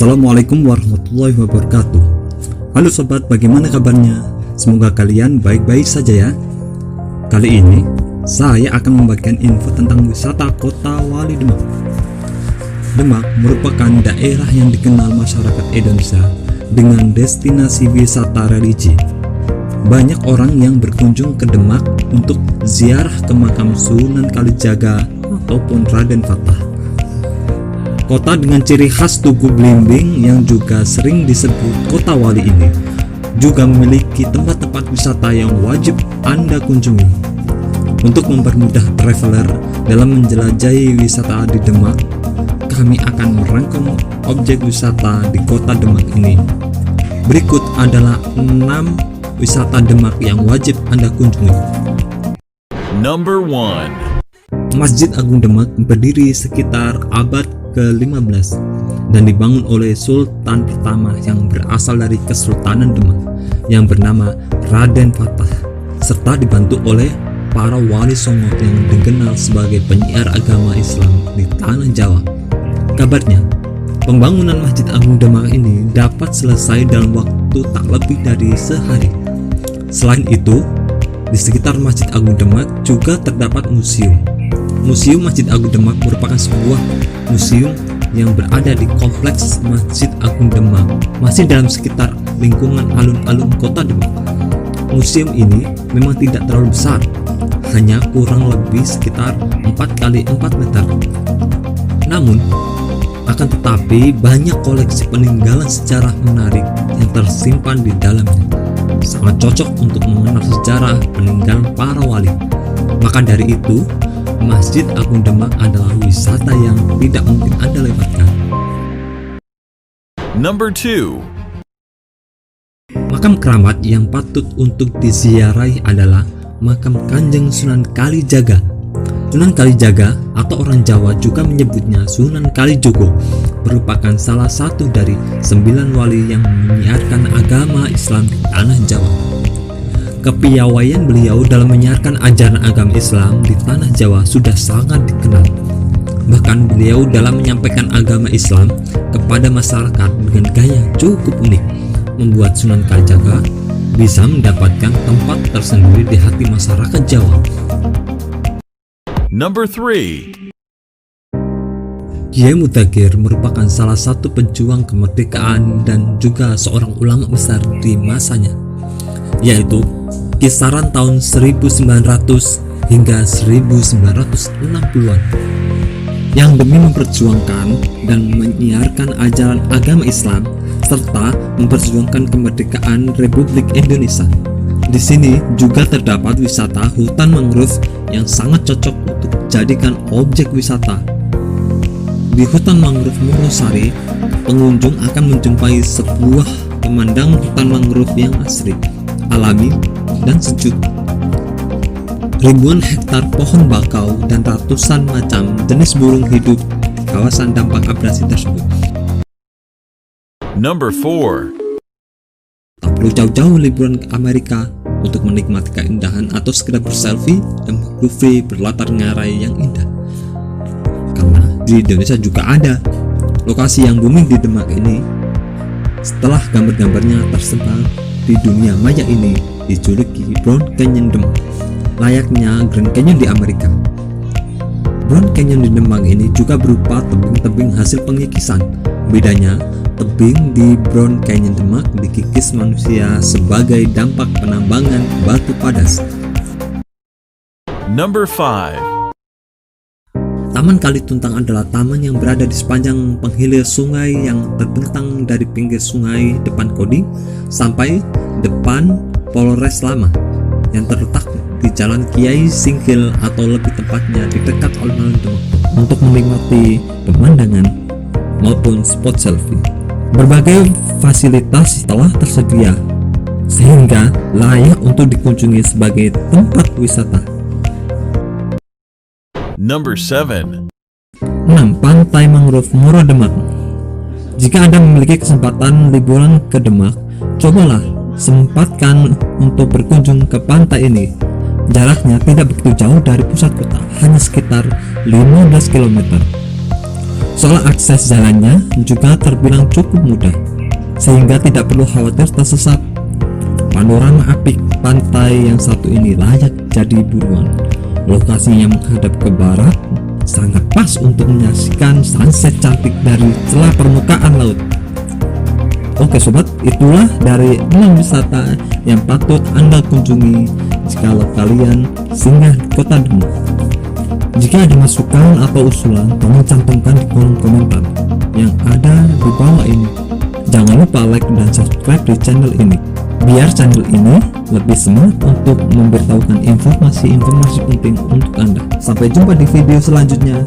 Assalamualaikum warahmatullahi wabarakatuh. Halo sobat, bagaimana kabarnya? Semoga kalian baik-baik saja ya. Kali ini saya akan membagikan info tentang wisata Kota Wali Demak. Demak merupakan daerah yang dikenal masyarakat Indonesia dengan destinasi wisata religi. Banyak orang yang berkunjung ke Demak untuk ziarah ke makam Sunan Kalijaga ataupun Raden Fatah. Kota dengan ciri khas Tugu Blimbing yang juga sering disebut Kota Wali ini juga memiliki tempat-tempat wisata yang wajib Anda kunjungi. Untuk mempermudah traveler dalam menjelajahi wisata di Demak, kami akan merangkum objek wisata di Kota Demak ini. Berikut adalah 6 wisata Demak yang wajib Anda kunjungi. Number 1. Masjid Agung Demak berdiri sekitar abad ke-15 dan dibangun oleh Sultan pertama yang berasal dari Kesultanan Demak yang bernama Raden Fatah, serta dibantu oleh para wali songo yang dikenal sebagai penyiar agama Islam di tanah Jawa. Kabarnya, pembangunan Masjid Agung Demak ini dapat selesai dalam waktu tak lebih dari sehari. Selain itu, di sekitar Masjid Agung Demak juga terdapat museum. Museum Masjid Agung Demak merupakan sebuah museum yang berada di kompleks Masjid Agung Demak, masih dalam sekitar lingkungan alun-alun Kota Demak. Museum ini memang tidak terlalu besar, hanya kurang lebih sekitar 4x4 meter. Namun, akan tetapi banyak koleksi peninggalan sejarah menarik yang tersimpan di dalamnya. Sangat cocok untuk mengenal sejarah peninggalan para wali. Maka dari itu, Masjid Agung Demak adalah wisata yang tidak mungkin Anda lewatkan. Number 2. Makam keramat yang patut untuk diziarahi adalah makam Kanjeng Sunan Kalijaga. Sunan Kalijaga atau orang Jawa juga menyebutnya Sunan Kalijogo merupakan salah satu dari 9 wali yang menyiarkan agama Islam di tanah Jawa. Kepiawaian beliau dalam menyiarkan ajaran agama Islam di tanah Jawa sudah sangat dikenal. Bahkan beliau dalam menyampaikan agama Islam kepada masyarakat dengan gaya cukup unik, membuat Sunan Kalijaga bisa mendapatkan tempat tersendiri di hati masyarakat Jawa. Number 3. Kiai Mudakir merupakan salah satu pejuang kemerdekaan dan juga seorang ulama besar di masanya, yaitu kisaran tahun 1900 hingga 1960-an, yang demi memperjuangkan dan menyiarkan ajaran agama Islam serta memperjuangkan kemerdekaan Republik Indonesia. Di sini juga terdapat wisata hutan mangrove yang sangat cocok untuk dijadikan objek wisata. Di hutan mangrove Murosari, pengunjung akan menjumpai sebuah pemandangan hutan mangrove yang asri, alami, dan sejuk. Ribuan hektar pohon bakau dan ratusan macam jenis burung hidup di kawasan dampak abrasi tersebut. Number 4. Tak perlu jauh-jauh liburan ke Amerika untuk menikmati keindahan atau sekedar berselfie dan mangrove berlatar ngarai yang indah. Karena di Indonesia juga ada lokasi yang booming di Demak ini. Setelah gambar-gambarnya tersebar di dunia maya ini dijuluki Brown Canyon Demak, layaknya Grand Canyon di Amerika. Brown Canyon di Demak ini juga berupa tebing-tebing hasil pengikisan. Bedanya, tebing di Brown Canyon Demak dikikis manusia sebagai dampak penambangan batu padas. Number 5. Taman Kalituntang adalah taman yang berada di sepanjang penghilir sungai yang terbentang dari pinggir sungai depan Kodim sampai depan Polres Lama yang terletak di Jalan Kiai Singkil atau lebih tepatnya di dekat alun-alun Demak untuk menikmati pemandangan maupun spot selfie. Berbagai fasilitas telah tersedia sehingga layak untuk dikunjungi sebagai tempat wisata. Number 7. 6. Pantai Mangrove Moro Demak. Jika Anda memiliki kesempatan liburan ke Demak, cobalah sempatkan untuk berkunjung ke pantai ini. Jaraknya tidak begitu jauh dari pusat kota, hanya sekitar 15 km. Soal akses jalannya juga terbilang cukup mudah, sehingga tidak perlu khawatir tersesat. Panorama apik pantai yang satu ini layak jadi buruan. Lokasinya menghadap ke barat, sangat pas untuk menyaksikan sunset cantik dari celah permukaan laut. Oke sobat, itulah dari 6 wisata yang patut Anda kunjungi jika kalian singgah di Kota Demak. Jika ada masukan atau usulan, tolong cantumkan di kolom komentar yang ada di bawah ini. Jangan lupa like dan subscribe di channel ini, biar channel ini lebih semangat untuk memberitahukan informasi-informasi penting untuk Anda. Sampai jumpa di video selanjutnya.